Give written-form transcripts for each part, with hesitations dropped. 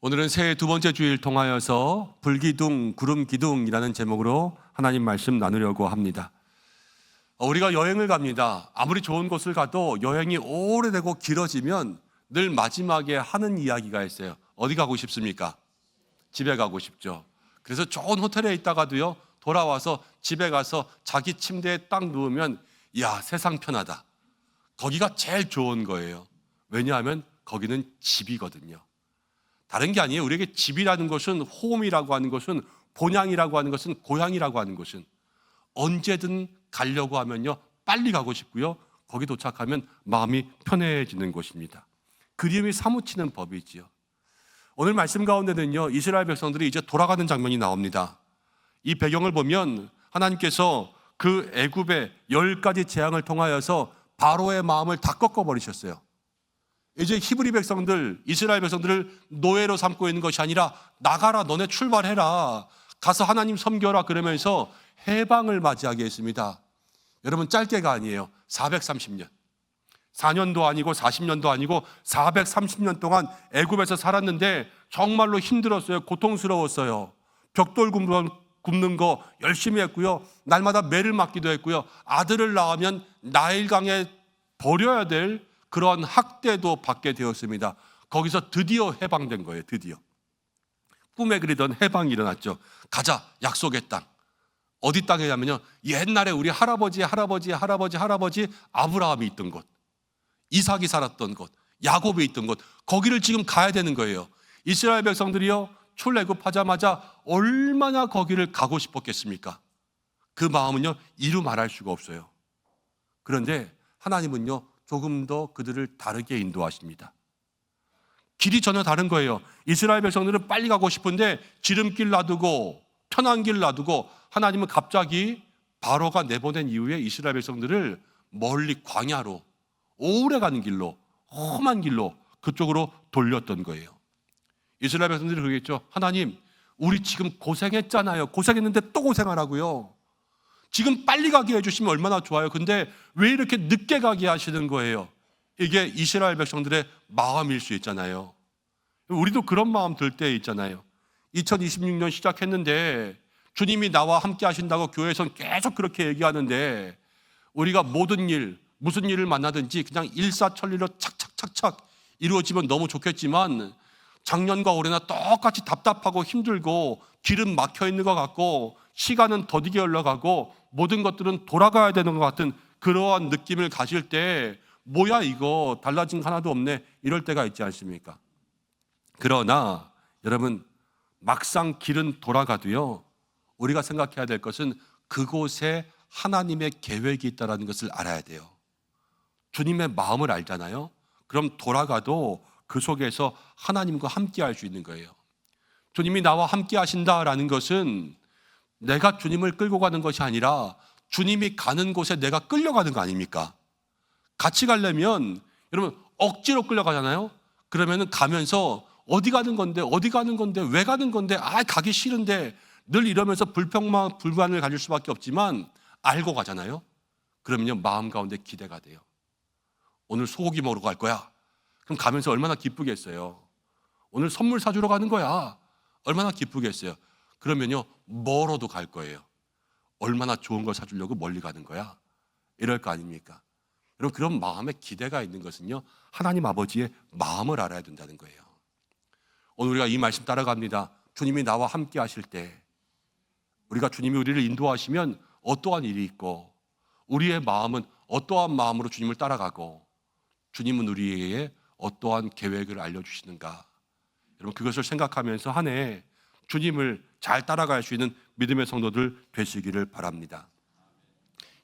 오늘은 새해 두 번째 주일 통하여서 불기둥, 구름기둥이라는 제목으로 하나님 말씀 나누려고 합니다. 우리가 여행을 갑니다. 아무리 좋은 곳을 가도 여행이 오래되고 길어지면 늘 마지막에 하는 이야기가 있어요. 어디 가고 싶습니까? 집에 가고 싶죠. 그래서 좋은 호텔에 있다가도요, 돌아와서 집에 가서 자기 침대에 딱 누우면 야, 세상 편하다. 거기가 제일 좋은 거예요. 왜냐하면 거기는 집이거든요. 다른 게 아니에요. 우리에게 집이라는 것은, 홈이라고 하는 것은, 본향이라고 하는 것은, 고향이라고 하는 것은 언제든 가려고 하면요, 빨리 가고 싶고요, 거기 도착하면 마음이 편해지는 곳입니다. 그리움이 사무치는 법이지요. 오늘 말씀 가운데는요, 이스라엘 백성들이 이제 돌아가는 장면이 나옵니다. 이 배경을 보면 하나님께서 그 애굽의 10가지 재앙을 통하여서 바로의 마음을 다 꺾어버리셨어요. 이제 히브리 백성들, 이스라엘 백성들을 노예로 삼고 있는 것이 아니라 나가라, 너네 출발해라, 가서 하나님 섬겨라, 그러면서 해방을 맞이하게 했습니다. 여러분, 짧게가 아니에요. 430년, 4년도 아니고 40년도 아니고 430년 동안 애굽에서 살았는데 정말로 힘들었어요. 고통스러웠어요. 벽돌 굽는 거 열심히 했고요, 날마다 매를 맞기도 했고요, 아들을 낳으면 나일강에 버려야 될 그러한 학대도 받게 되었습니다. 거기서 드디어 해방된 거예요. 드디어 꿈에 그리던 해방이 일어났죠. 가자, 약속의 땅. 어디 땅이냐면요, 옛날에 우리 할아버지 아브라함이 있던 곳, 이삭이 살았던 곳, 야곱이 있던 곳, 거기를 지금 가야 되는 거예요. 이스라엘 백성들이요, 출애굽하자마자 얼마나 거기를 가고 싶었겠습니까? 그 마음은요, 이루 말할 수가 없어요. 그런데 하나님은요, 조금 더 그들을 다르게 인도하십니다. 길이 전혀 다른 거예요. 이스라엘 백성들은 빨리 가고 싶은데 지름길 놔두고 편한 길 놔두고, 하나님은 갑자기 바로가 내보낸 이후에 이스라엘 백성들을 멀리 광야로, 오래 가는 길로, 험한 길로 그쪽으로 돌렸던 거예요. 이스라엘 백성들이 그러겠죠. 하나님, 우리 지금 고생했잖아요. 고생했는데 또 고생하라고요. 지금 빨리 가게 해주시면 얼마나 좋아요. 근데 왜 이렇게 늦게 가게 하시는 거예요? 이게 이스라엘 백성들의 마음일 수 있잖아요. 우리도 그런 마음 들 때 있잖아요. 2026년 시작했는데 주님이 나와 함께 하신다고 교회에서는 계속 그렇게 얘기하는데, 우리가 모든 일, 무슨 일을 만나든지 그냥 일사천리로 착착착착 이루어지면 너무 좋겠지만, 작년과 올해나 똑같이 답답하고 힘들고 길은 막혀 있는 것 같고 시간은 더디게 흘러가고 모든 것들은 돌아가야 되는 것 같은 그러한 느낌을 가질 때, 뭐야 이거 달라진 거 하나도 없네, 이럴 때가 있지 않습니까? 그러나 여러분, 막상 길은 돌아가도요, 우리가 생각해야 될 것은 그곳에 하나님의 계획이 있다는 것을 알아야 돼요. 주님의 마음을 알잖아요. 그럼 돌아가도 그 속에서 하나님과 함께 할 수 있는 거예요. 주님이 나와 함께 하신다라는 것은 내가 주님을 끌고 가는 것이 아니라 주님이 가는 곳에 내가 끌려가는 거 아닙니까? 같이 가려면 여러분 억지로 끌려가잖아요. 그러면 가면서 어디 가는 건데 왜 가는 건데, 가기 싫은데, 늘 이러면서 불만을 가질 수밖에 없지만 알고 가잖아요. 그러면요, 마음 가운데 기대가 돼요. 오늘 소고기 먹으러 갈 거야. 그럼 가면서 얼마나 기쁘겠어요. 오늘 선물 사주러 가는 거야. 얼마나 기쁘겠어요. 그러면요, 멀어도 갈 거예요. 얼마나 좋은 걸 사주려고 멀리 가는 거야. 이럴 거 아닙니까? 여러분, 그런 마음에 기대가 있는 것은요, 하나님 아버지의 마음을 알아야 된다는 거예요. 오늘 우리가 이 말씀 따라갑니다. 주님이 나와 함께 하실 때, 우리가 주님이 우리를 인도하시면 어떠한 일이 있고, 우리의 마음은 어떠한 마음으로 주님을 따라가고, 주님은 우리에게 어떠한 계획을 알려주시는가. 여러분, 그것을 생각하면서 한 해 주님을 잘 따라갈 수 있는 믿음의 성도들 되시기를 바랍니다.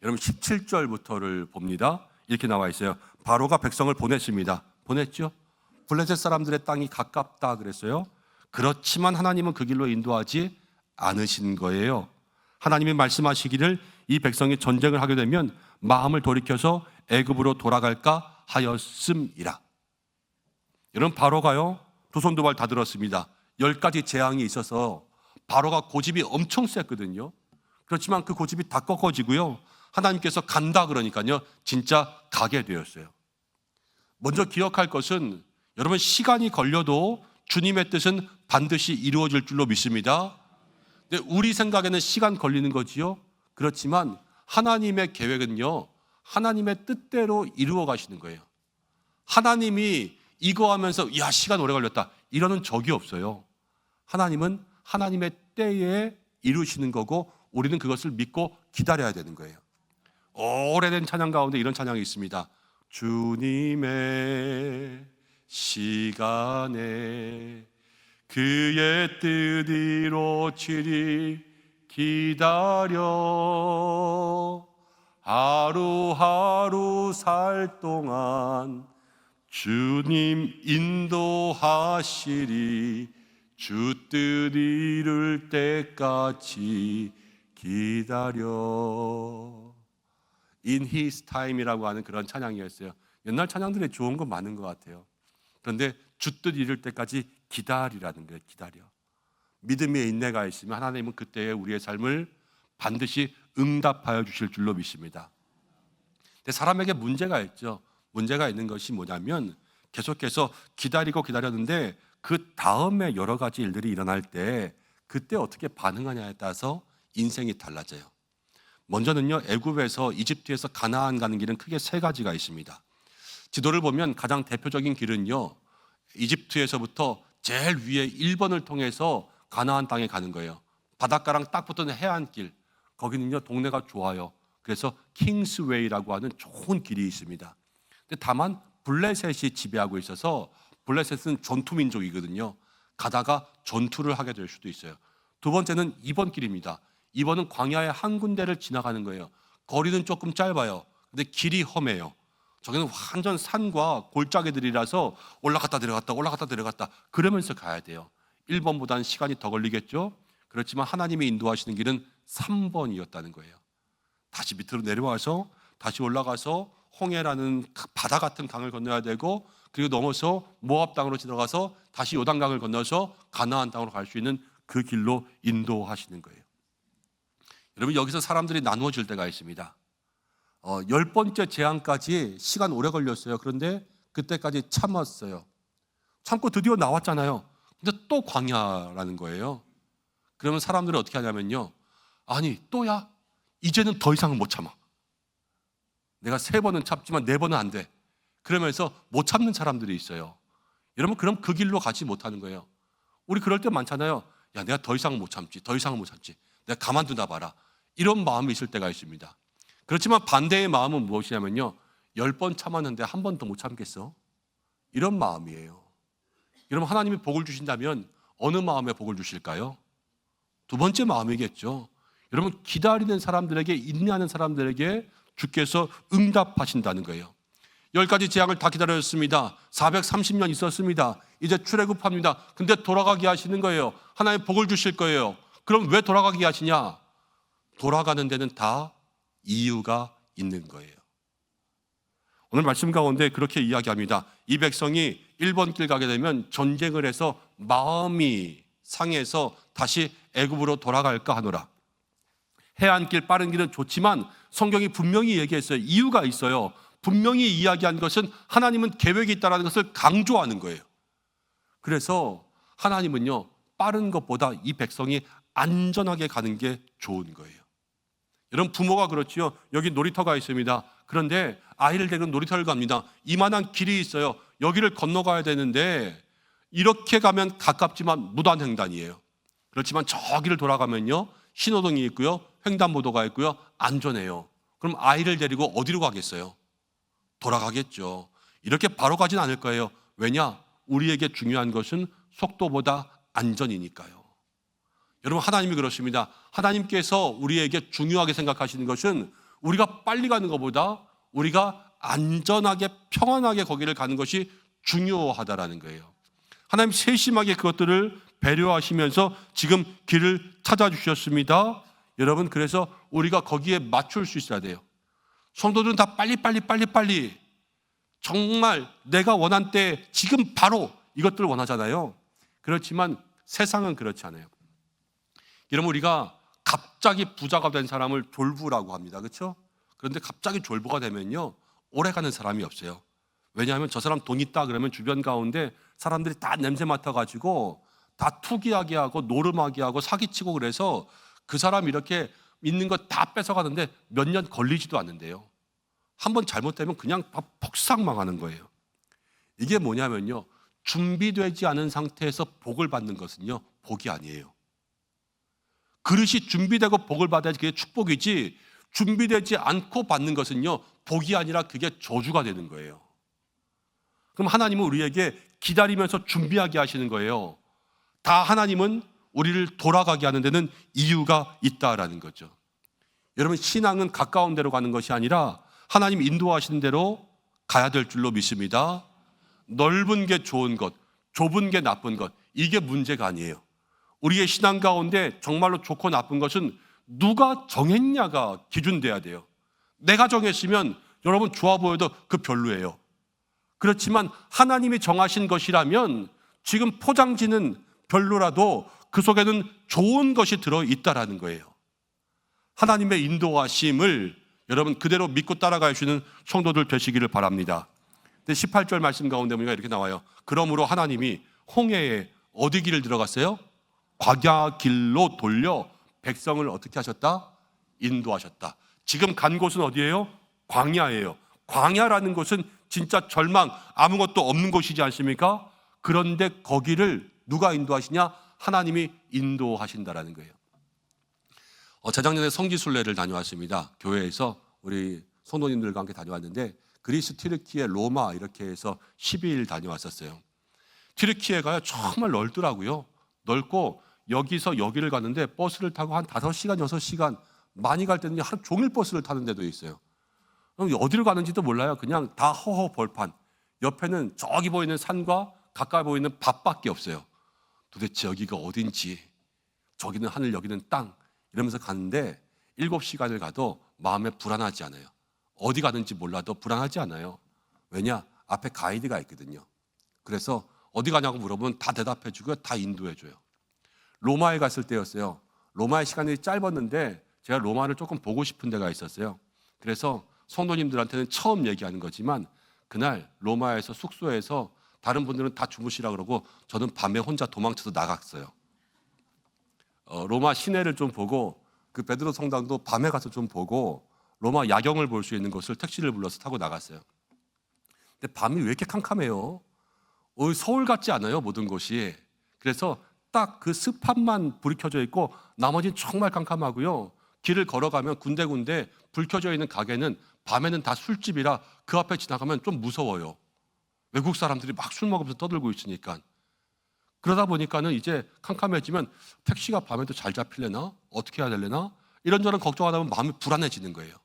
여러분, 17절부터를 봅니다. 이렇게 나와 있어요. 바로가 백성을 보냈습니다. 보냈죠? 블레셋 사람들의 땅이 가깝다 그랬어요. 그렇지만 하나님은 그 길로 인도하지 않으신 거예요. 하나님이 말씀하시기를 이 백성이 전쟁을 하게 되면 마음을 돌이켜서 애굽으로 돌아갈까 하였음이라. 여러분, 바로가요, 두 손 두 발 다 들었습니다. 10가지 재앙이 있어서 바로가 고집이 엄청 셌거든요. 그렇지만 그 고집이 다 꺾어지고요, 하나님께서 간다 그러니까요, 진짜 가게 되었어요. 먼저 기억할 것은, 여러분, 시간이 걸려도 주님의 뜻은 반드시 이루어질 줄로 믿습니다. 근데 우리 생각에는 시간 걸리는 거지요. 그렇지만 하나님의 계획은요, 하나님의 뜻대로 이루어 가시는 거예요. 하나님이 이거 하면서 야 시간 오래 걸렸다 이러는 적이 없어요. 하나님은 하나님의 때에 이루시는 거고 우리는 그것을 믿고 기다려야 되는 거예요. 오래된 찬양 가운데 이런 찬양이 있습니다. 주님의 시간에 그의 뜻 이루어지리 기다려 하루하루 살 동안 주님 인도하시리 주 뜻 이룰 때까지 기다려. In His Time이라고 하는 그런 찬양이었어요. 옛날 찬양들이 좋은 건 많은 것 같아요. 그런데 주 뜻 이룰 때까지 기다리라는 거예요. 기다려. 믿음의 인내가 있으면 하나님은 그때에 우리의 삶을 반드시 응답하여 주실 줄로 믿습니다. 근데 사람에게 문제가 있죠. 문제가 있는 것이 뭐냐면 계속해서 기다리고 기다렸는데 그 다음에 여러 가지 일들이 일어날 때 그때 어떻게 반응하냐에 따라서 인생이 달라져요. 먼저는요, 애굽에서 이집트에서 가나안 가는 길은 크게 세 가지가 있습니다. 지도를 보면 가장 대표적인 길은요, 이집트에서부터 제일 위에 1번을 통해서 가나안 땅에 가는 거예요. 바닷가랑 딱 붙은 해안길, 거기는요 동네가 좋아요. 그래서 킹스웨이라고 하는 좋은 길이 있습니다. 근데 다만 블레셋이 지배하고 있어서 블레셋은 전투민족이거든요. 가다가 전투를 하게 될 수도 있어요. 두 번째는 2번 길입니다. 2번은 광야의 한 군데를 지나가는 거예요. 거리는 조금 짧아요. 근데 길이 험해요. 저기는 완전 산과 골짜기들이라서 올라갔다 내려갔다 올라갔다 내려갔다 그러면서 가야 돼요. 1번보다는 시간이 더 걸리겠죠. 그렇지만 하나님이 인도하시는 길은 3번이었다는 거예요. 다시 밑으로 내려와서 다시 올라가서 홍해라는 바다 같은 강을 건너야 되고 그리고 넘어서 모압 땅으로 들어가서 다시 요단강을 건너서 가나안 땅으로 갈 수 있는 그 길로 인도하시는 거예요. 여러분 여기서 사람들이 나누어질 때가 있습니다. 10번째 재앙까지 시간 오래 걸렸어요. 그런데 그때까지 참았어요. 참고 드디어 나왔잖아요. 근데 또 광야라는 거예요. 그러면 사람들은 어떻게 하냐면요, 아니 또야? 이제는 더 이상은 못 참아. 내가 3번은 참지만 4번은 안 돼. 그러면서 못 참는 사람들이 있어요. 여러분 그럼 그 길로 가지 못하는 거예요. 우리 그럴 때 많잖아요. 야 내가 더 이상은 못 참지, 더 이상은 못 참지, 내가 가만두나 봐라, 이런 마음이 있을 때가 있습니다. 그렇지만 반대의 마음은 무엇이냐면요, 10번 참았는데 한 번 더 못 참겠어, 이런 마음이에요. 여러분 하나님이 복을 주신다면 어느 마음에 복을 주실까요? 두 번째 마음이겠죠. 여러분 기다리는 사람들에게, 인내하는 사람들에게 주께서 응답하신다는 거예요. 10가지 재앙을 다 기다렸습니다. 430년 있었습니다. 이제 출애굽합니다. 근데 돌아가게 하시는 거예요. 하나님 복을 주실 거예요. 그럼 왜 돌아가게 하시냐? 돌아가는 데는 다 이유가 있는 거예요. 오늘 말씀 가운데 그렇게 이야기합니다. 이 백성이 1번 길 가게 되면 전쟁을 해서 마음이 상해서 다시 애굽으로 돌아갈까 하노라. 해안길 빠른 길은 좋지만 성경이 분명히 얘기했어요. 이유가 있어요. 분명히 이야기한 것은 하나님은 계획이 있다는 것을 강조하는 거예요. 그래서 하나님은요, 빠른 것보다 이 백성이 안전하게 가는 게 좋은 거예요. 여러분 부모가 그렇지요. 여기 놀이터가 있습니다. 그런데 아이를 데리고 놀이터를 갑니다. 이만한 길이 있어요. 여기를 건너가야 되는데 이렇게 가면 가깝지만 무단횡단이에요. 그렇지만 저기를 돌아가면요, 신호등이 있고요, 횡단보도가 있고요, 안전해요. 그럼 아이를 데리고 어디로 가겠어요? 돌아가겠죠. 이렇게 바로 가진 않을 거예요. 왜냐? 우리에게 중요한 것은 속도보다 안전이니까요. 여러분 하나님이 그렇습니다. 하나님께서 우리에게 중요하게 생각하시는 것은 우리가 빨리 가는 것보다 우리가 안전하게 평안하게 거기를 가는 것이 중요하다라는 거예요. 하나님 세심하게 그것들을 배려하시면서 지금 길을 찾아주셨습니다. 여러분 그래서 우리가 거기에 맞출 수 있어야 돼요. 성도들은 다 빨리 정말 내가 원한 때 지금 바로 이것들을 원하잖아요. 그렇지만 세상은 그렇지 않아요. 여러분 우리가 갑자기 부자가 된 사람을 졸부라고 합니다. 그렇죠? 그런데 갑자기 졸부가 되면요, 오래 가는 사람이 없어요. 왜냐하면 저 사람 돈 있다 그러면 주변 가운데 사람들이 다 냄새 맡아가지고 다 투기하게 하고 노름하게 하고 사기치고, 그래서 그 사람 이렇게 있는 거 다 뺏어가는데 몇 년 걸리지도 않는데요. 한번 잘못되면 그냥 폭삭 망하는 거예요. 이게 뭐냐면요, 준비되지 않은 상태에서 복을 받는 것은요, 복이 아니에요. 그릇이 준비되고 복을 받아야지 그게 축복이지, 준비되지 않고 받는 것은요, 복이 아니라 그게 저주가 되는 거예요. 그럼 하나님은 우리에게 기다리면서 준비하게 하시는 거예요. 다 하나님은 우리를 돌아가게 하는 데는 이유가 있다라는 거죠. 여러분, 신앙은 가까운 데로 가는 것이 아니라 하나님 인도하시는 대로 가야 될 줄로 믿습니다. 넓은 게 좋은 것, 좁은 게 나쁜 것, 이게 문제가 아니에요. 우리의 신앙 가운데 정말로 좋고 나쁜 것은 누가 정했냐가 기준돼야 돼요. 내가 정했으면 여러분 좋아 보여도 그 별로예요. 그렇지만 하나님이 정하신 것이라면 지금 포장지는 별로라도 그 속에는 좋은 것이 들어있다라는 거예요. 하나님의 인도하심을 여러분 그대로 믿고 따라갈 수 있는 성도들 되시기를 바랍니다. 18절 말씀 가운데 보니까 이렇게 나와요. 그러므로 하나님이 홍해에 어디 길을 들어갔어요? 광야 길로 돌려 백성을 어떻게 하셨다? 인도하셨다. 지금 간 곳은 어디예요? 광야예요. 광야라는 곳은 진짜 절망, 아무것도 없는 곳이지 않습니까? 그런데 거기를 누가 인도하시냐? 하나님이 인도하신다라는 거예요. 재작년에 성지순례를 다녀왔습니다. 교회에서 우리 성도님들과 함께 다녀왔는데 그리스 튀르키예 로마 이렇게 해서 12일 다녀왔었어요. 튀르키예가요 정말 넓더라고요. 넓고 여기서 여기를 가는데 버스를 타고 한 5시간, 6시간, 많이 갈 때는 하루 종일 버스를 타는 데도 있어요. 그럼 어디로 가는지도 몰라요. 그냥 다 허허 벌판. 옆에는 저기 보이는 산과 가까이 보이는 밭밖에 없어요. 도대체 여기가 어딘지, 저기는 하늘 여기는 땅 이러면서 가는데 7시간을 가도 마음에 불안하지 않아요. 어디 가는지 몰라도 불안하지 않아요. 왜냐? 앞에 가이드가 있거든요. 그래서 어디 가냐고 물어보면 다 대답해 주고요, 다 인도해 줘요. 로마에 갔을 때였어요. 로마의 시간이 짧았는데 제가 로마를 조금 보고 싶은 데가 있었어요. 그래서 성도님들한테는 처음 얘기하는 거지만 그날 로마에서 숙소에서 다른 분들은 다 주무시라 그러고 저는 밤에 혼자 도망쳐서 나갔어요. 로마 시내를 좀 보고 그 베드로 성당도 밤에 가서 좀 보고 로마 야경을 볼 수 있는 곳을 택시를 불러서 타고 나갔어요. 근데 밤이 왜 이렇게 캄캄해요? 서울 같지 않아요, 모든 곳이. 그래서 딱 그 스팟만 불이 켜져 있고 나머지는 정말 캄캄하고요. 길을 걸어가면 군데군데 불 켜져 있는 가게는 밤에는 다 술집이라 그 앞에 지나가면 좀 무서워요. 외국 사람들이 막 술 먹으면서 떠들고 있으니까. 그러다 보니까는 이제 캄캄해지면 택시가 밤에도 잘 잡히려나? 어떻게 해야 되려나? 이런저런 걱정하다 보면 마음이 불안해지는 거예요.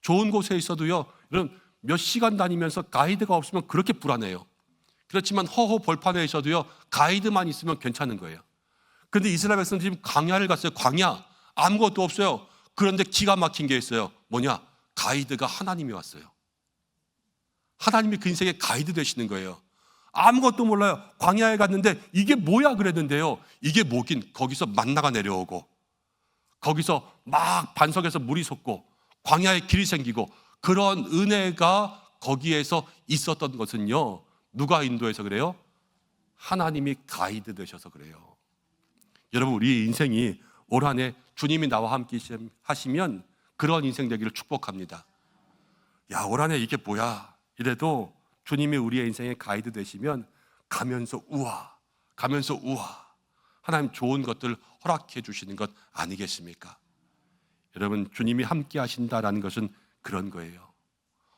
좋은 곳에 있어도요, 이런 몇 시간 다니면서 가이드가 없으면 그렇게 불안해요. 그렇지만 허허 벌판에 있어도요, 가이드만 있으면 괜찮은 거예요. 그런데 이스라엘 백성들이 지금 광야를 갔어요. 광야. 아무것도 없어요. 그런데 기가 막힌 게 있어요. 뭐냐? 가이드가 하나님이 왔어요. 하나님이 그 인생의 가이드 되시는 거예요. 아무것도 몰라요. 광야에 갔는데 이게 뭐야 그랬는데요. 이게 뭐긴, 거기서 만나가 내려오고 거기서 막 반석에서 물이 솟고 광야에 길이 생기고 그런 은혜가 거기에서 있었던 것은요, 누가 인도해서 그래요? 하나님이 가이드 되셔서 그래요. 여러분, 우리 인생이 올 한 해 주님이 나와 함께 하시면 그런 인생 되기를 축복합니다. 야, 올 한 해 이게 뭐야 이래도 주님이 우리의 인생의 가이드 되시면 가면서 우와, 가면서 우와, 하나님 좋은 것들 허락해 주시는 것 아니겠습니까? 여러분, 주님이 함께 하신다라는 것은 그런 거예요.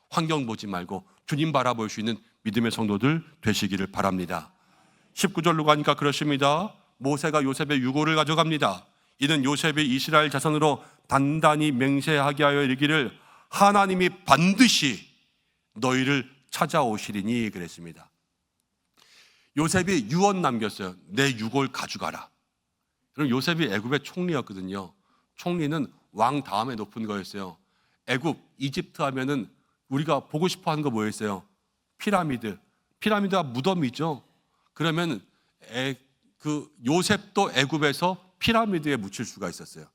환경 보지 말고 주님 바라볼 수 있는 믿음의 성도들 되시기를 바랍니다. 19절로 가니까 그렇습니다. 모세가 요셉의 유고를 가져갑니다. 이는 요셉이 이스라엘 자손으로 단단히 맹세하게 하여 이르기를 하나님이 반드시 너희를 찾아오시리니 그랬습니다. 요셉이 유언 남겼어요. 내 유골 가져가라. 그럼 요셉이 애굽의 총리였거든요. 총리는 왕 다음에 높은 거였어요. 애굽, 이집트 하면은 우리가 보고 싶어 하는 거 뭐였어요? 피라미드. 피라미드가 무덤이죠. 그러면 그 요셉도 애굽에서 피라미드에 묻힐 수가 있었어요.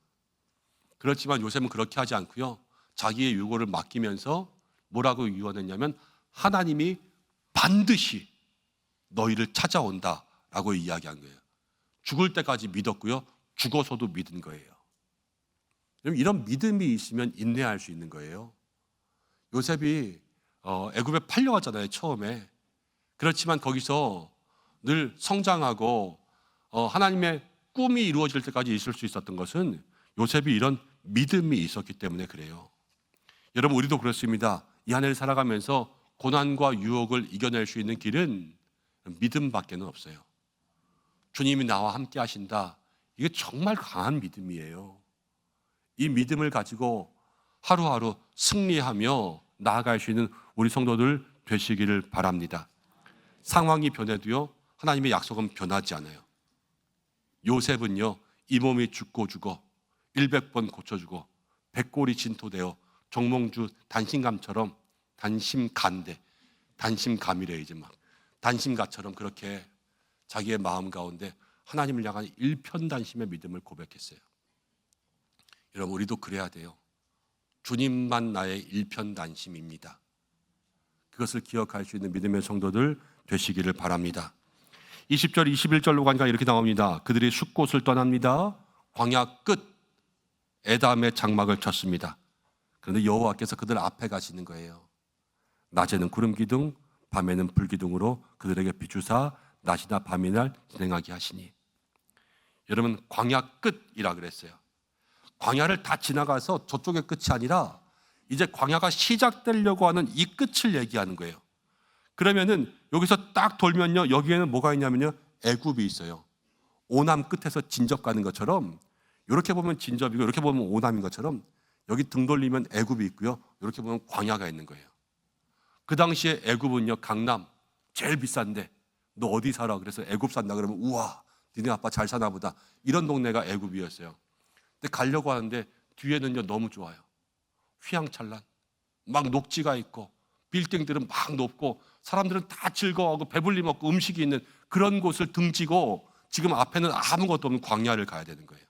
그렇지만 요셉은 그렇게 하지 않고요, 자기의 유골을 맡기면서 뭐라고 유언했냐면 하나님이 반드시 너희를 찾아온다라고 이야기한 거예요. 죽을 때까지 믿었고요. 죽어서도 믿은 거예요. 이런 믿음이 있으면 인내할 수 있는 거예요. 요셉이 애굽에 팔려갔잖아요, 처음에. 그렇지만 거기서 늘 성장하고 하나님의 꿈이 이루어질 때까지 있을 수 있었던 것은 요셉이 이런 믿음이 있었기 때문에 그래요. 여러분, 우리도 그렇습니다. 이 한 해를 살아가면서 고난과 유혹을 이겨낼 수 있는 길은 믿음밖에는 없어요. 주님이 나와 함께 하신다. 이게 정말 강한 믿음이에요. 이 믿음을 가지고 하루하루 승리하며 나아갈 수 있는 우리 성도들 되시기를 바랍니다. 상황이 변해도요, 하나님의 약속은 변하지 않아요. 요셉은요, 이 몸이 죽고 죽어 100번 고쳐주고 백골이 진토되어 정몽주 단심감처럼, 단심감이래 이제 막 단심가처럼 그렇게 자기의 마음 가운데 하나님을 향한 일편단심의 믿음을 고백했어요. 여러분, 우리도 그래야 돼요. 주님만 나의 일편단심입니다. 그것을 기억할 수 있는 믿음의 성도들 되시기를 바랍니다. 20절, 21절로 가니까 이렇게 나옵니다. 그들이 숫곳을 떠납니다. 광야 끝 에담의 장막을 쳤습니다. 그런데 여호와께서 그들 앞에 가시는 거예요. 낮에는 구름 기둥, 밤에는 불 기둥으로 그들에게 비추사 낮이나 밤이나 진행하게 하시니. 여러분, 광야 끝이라 그랬어요. 광야를 다 지나가서 저쪽의 끝이 아니라 이제 광야가 시작되려고 하는 이 끝을 얘기하는 거예요. 그러면은 여기서 딱 돌면요, 여기에는 뭐가 있냐면요, 애굽이 있어요. 오남 끝에서 진접 가는 것처럼, 이렇게 보면 진접이고 이렇게 보면 오남인 것처럼 여기 등 돌리면 애굽이 있고요, 이렇게 보면 광야가 있는 거예요. 그 당시에 애굽은요, 강남 제일 비싼데 너 어디 살아? 그래서 애굽 산다 그러면 우와, 니네 아빠 잘 사나 보다, 이런 동네가 애굽이었어요. 근데 가려고 하는데 뒤에는요, 너무 좋아요. 휘황찬란, 막 녹지가 있고 빌딩들은 막 높고 사람들은 다 즐거워하고 배불리 먹고 음식이 있는 그런 곳을 등지고 지금 앞에는 아무것도 없는 광야를 가야 되는 거예요.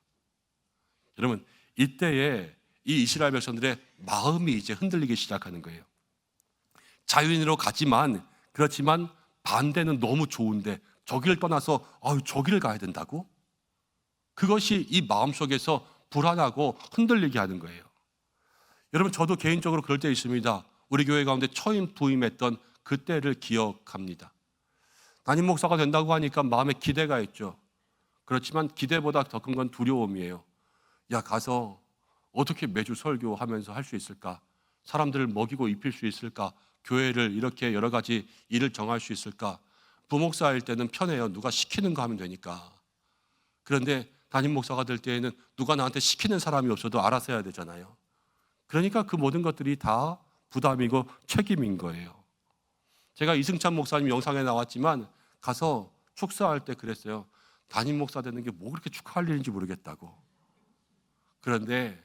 여러분, 이때에 이 이스라엘 백성들의 마음이 이제 흔들리기 시작하는 거예요. 자유인으로 가지만, 그렇지만 반대는 너무 좋은데 저기를 떠나서 저기를 가야 된다고? 그것이 이 마음속에서 불안하고 흔들리게 하는 거예요. 여러분, 저도 개인적으로 그럴 때 있습니다. 우리 교회 가운데 처임 부임했던 그때를 기억합니다. 담임 목사가 된다고 하니까 마음에 기대가 있죠. 그렇지만 기대보다 더 큰 건 두려움이에요. 야, 가서 어떻게 매주 설교하면서 할 수 있을까? 사람들을 먹이고 입힐 수 있을까? 교회를 이렇게 여러 가지 일을 정할 수 있을까? 부목사일 때는 편해요. 누가 시키는 거 하면 되니까. 그런데 담임 목사가 될 때에는 누가 나한테 시키는 사람이 없어도 알아서 해야 되잖아요. 그러니까 그 모든 것들이 다 부담이고 책임인 거예요. 제가 이승찬 목사님 영상에 나왔지만 가서 축사할 때 그랬어요. 담임 목사 되는 게 뭐 그렇게 축하할 일인지 모르겠다고. 그런데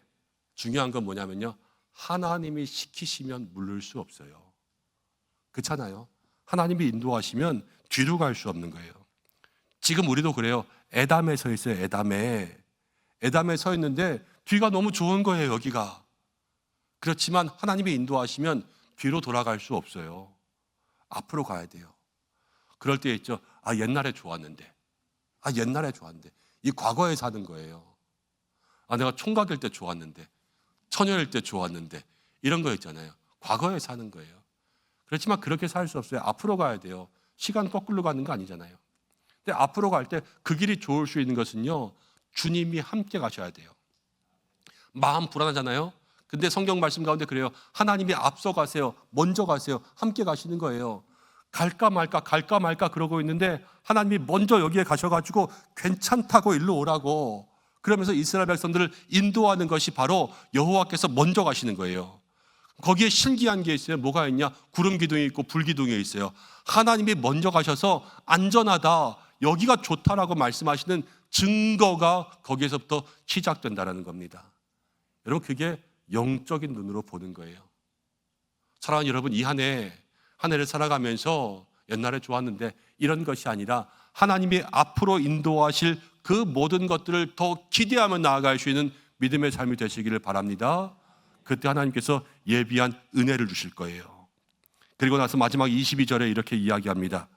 중요한 건 뭐냐면요, 하나님이 시키시면 물을 수 없어요. 그렇잖아요. 하나님이 인도하시면 뒤로 갈 수 없는 거예요. 지금 우리도 그래요. 에담에 서 있어요. 에담에 서 있는데 뒤가 너무 좋은 거예요, 여기가. 그렇지만 하나님이 인도하시면 뒤로 돌아갈 수 없어요. 앞으로 가야 돼요. 그럴 때 있죠. 옛날에 좋았는데. 이 과거에 사는 거예요. 내가 총각일 때 좋았는데, 처녀일 때 좋았는데, 이런 거 있잖아요. 과거에 사는 거예요. 그렇지만 그렇게 살 수 없어요. 앞으로 가야 돼요. 시간 거꾸로 가는 거 아니잖아요. 근데 앞으로 갈 때 그 길이 좋을 수 있는 것은요, 주님이 함께 가셔야 돼요. 마음 불안하잖아요. 근데 성경 말씀 가운데 그래요. 하나님이 앞서 가세요. 먼저 가세요. 함께 가시는 거예요. 갈까 말까 그러고 있는데 하나님이 먼저 여기에 가셔가지고 괜찮다고 일로 오라고, 그러면서 이스라엘 백성들을 인도하는 것이 바로 여호와께서 먼저 가시는 거예요. 거기에 신기한 게 있어요. 뭐가 있냐? 구름 기둥이 있고 불 기둥이 있어요. 하나님이 먼저 가셔서 안전하다, 여기가 좋다라고 말씀하시는 증거가 거기에서부터 시작된다는 겁니다. 여러분, 그게 영적인 눈으로 보는 거예요. 사랑하는 여러분, 이 한 해를 살아가면서 옛날에 좋았는데 이런 것이 아니라 하나님이 앞으로 인도하실 그 모든 것들을 더 기대하며 나아갈 수 있는 믿음의 삶이 되시기를 바랍니다. 그때 하나님께서 예비한 은혜를 주실 거예요. 그리고 나서 마지막 22절에 이렇게 이야기합니다.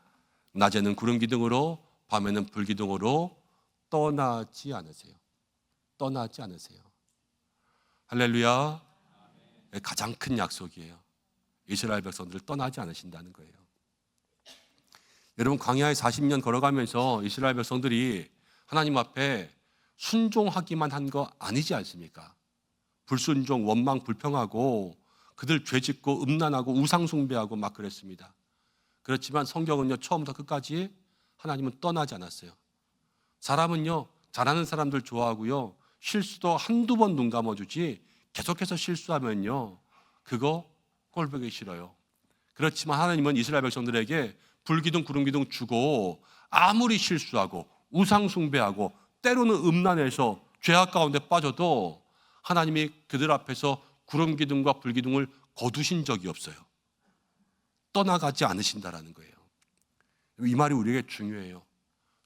낮에는 구름 기둥으로 밤에는 불 기둥으로 떠나지 않으세요. 떠나지 않으세요. 할렐루야. 가장 큰 약속이에요. 이스라엘 백성들을 떠나지 않으신다는 거예요. 여러분, 광야에 40년 걸어가면서 이스라엘 백성들이 하나님 앞에 순종하기만 한 거 아니지 않습니까? 불순종, 원망, 불평하고 그들 죄짓고 음란하고 우상 숭배하고 막 그랬습니다. 그렇지만 성경은요, 처음부터 끝까지 하나님은 떠나지 않았어요. 사람은요, 잘하는 사람들 좋아하고요, 실수도 한두 번 눈 감아주지 계속해서 실수하면요, 그거 꼴보기 싫어요. 그렇지만 하나님은 이스라엘 백성들에게 불기둥 구름기둥 주고 아무리 실수하고 우상 숭배하고 때로는 음란해서 죄악 가운데 빠져도 하나님이 그들 앞에서 구름기둥과 불기둥을 거두신 적이 없어요. 떠나가지 않으신다라는 거예요. 이 말이 우리에게 중요해요.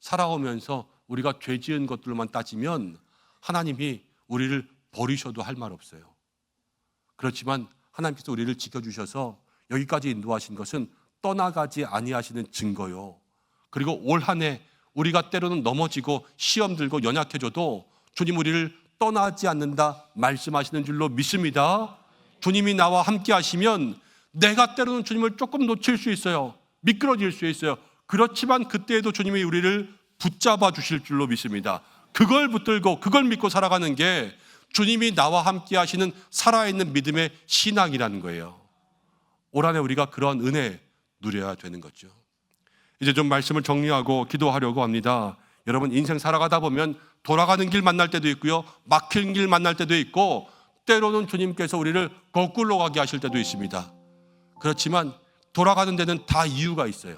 살아오면서 우리가 죄 지은 것들만 따지면 하나님이 우리를 버리셔도 할 말 없어요. 그렇지만 하나님께서 우리를 지켜주셔서 여기까지 인도하신 것은 떠나가지 아니하시는 증거요. 그리고 올 한 해 우리가 때로는 넘어지고 시험 들고 연약해져도 주님 우리를 떠나지 않는다 말씀하시는 줄로 믿습니다. 주님이 나와 함께 하시면 내가 때로는 주님을 조금 놓칠 수 있어요. 미끄러질 수 있어요. 그렇지만 그때에도 주님이 우리를 붙잡아 주실 줄로 믿습니다. 그걸 붙들고 그걸 믿고 살아가는 게 주님이 나와 함께 하시는 살아있는 믿음의 신앙이라는 거예요. 올 한 해 우리가 그런 은혜 누려야 되는 거죠. 이제 좀 말씀을 정리하고 기도하려고 합니다. 여러분, 인생 살아가다 보면 돌아가는 길 만날 때도 있고요, 막힌 길 만날 때도 있고, 때로는 주님께서 우리를 거꾸로 가게 하실 때도 있습니다. 그렇지만 돌아가는 데는 다 이유가 있어요.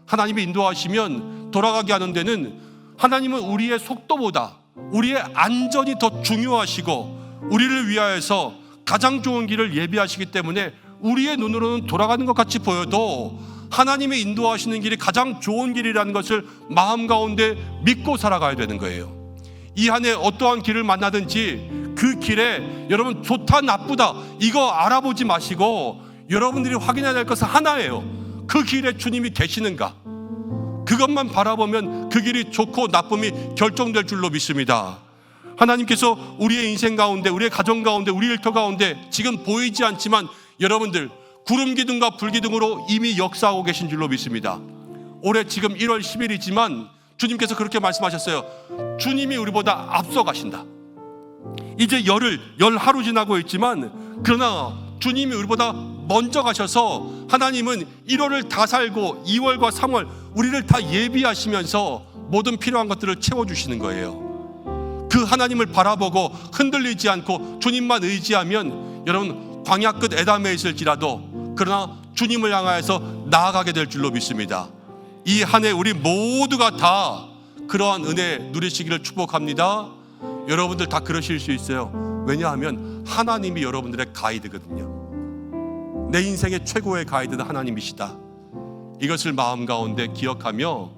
하나님이 인도하시면 돌아가게 하는 데는 하나님은 우리의 속도보다 우리의 안전이 더 중요하시고 우리를 위하여서 가장 좋은 길을 예비하시기 때문에 우리의 눈으로는 돌아가는 것 같이 보여도 하나님의 인도하시는 길이 가장 좋은 길이라는 것을 마음 가운데 믿고 살아가야 되는 거예요. 이 한 해 어떠한 길을 만나든지 그 길에 여러분 좋다 나쁘다 이거 알아보지 마시고 여러분들이 확인해야 될 것은 하나예요. 그 길에 주님이 계시는가? 그것만 바라보면 그 길이 좋고 나쁨이 결정될 줄로 믿습니다. 하나님께서 우리의 인생 가운데, 우리의 가정 가운데, 우리 일터 가운데 지금 보이지 않지만 여러분들 구름 기둥과 불 기둥으로 이미 역사하고 계신 줄로 믿습니다. 올해 지금 1월 10일이지만 주님께서 그렇게 말씀하셨어요. 주님이 우리보다 앞서 가신다. 이제 열 하루 지나고 있지만 그러나 주님이 우리보다 먼저 가셔서 하나님은 1월을 다 살고 2월과 3월 우리를 다 예비하시면서 모든 필요한 것들을 채워주시는 거예요. 그 하나님을 바라보고 흔들리지 않고 주님만 의지하면 여러분 광야 끝 에담에 있을지라도 그러나 주님을 향하여서 나아가게 될 줄로 믿습니다. 이 한 해 우리 모두가 다 그러한 은혜 누리시기를 축복합니다. 여러분들 다 그러실 수 있어요. 왜냐하면 하나님이 여러분들의 가이드거든요. 내 인생의 최고의 가이드는 하나님이시다. 이것을 마음 가운데 기억하며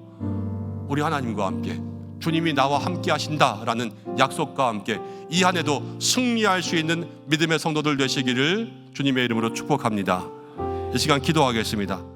우리 하나님과 함께 주님이 나와 함께 하신다라는 약속과 함께 이 한 해도 승리할 수 있는 믿음의 성도들 되시기를 주님의 이름으로 축복합니다. 이 시간 기도하겠습니다.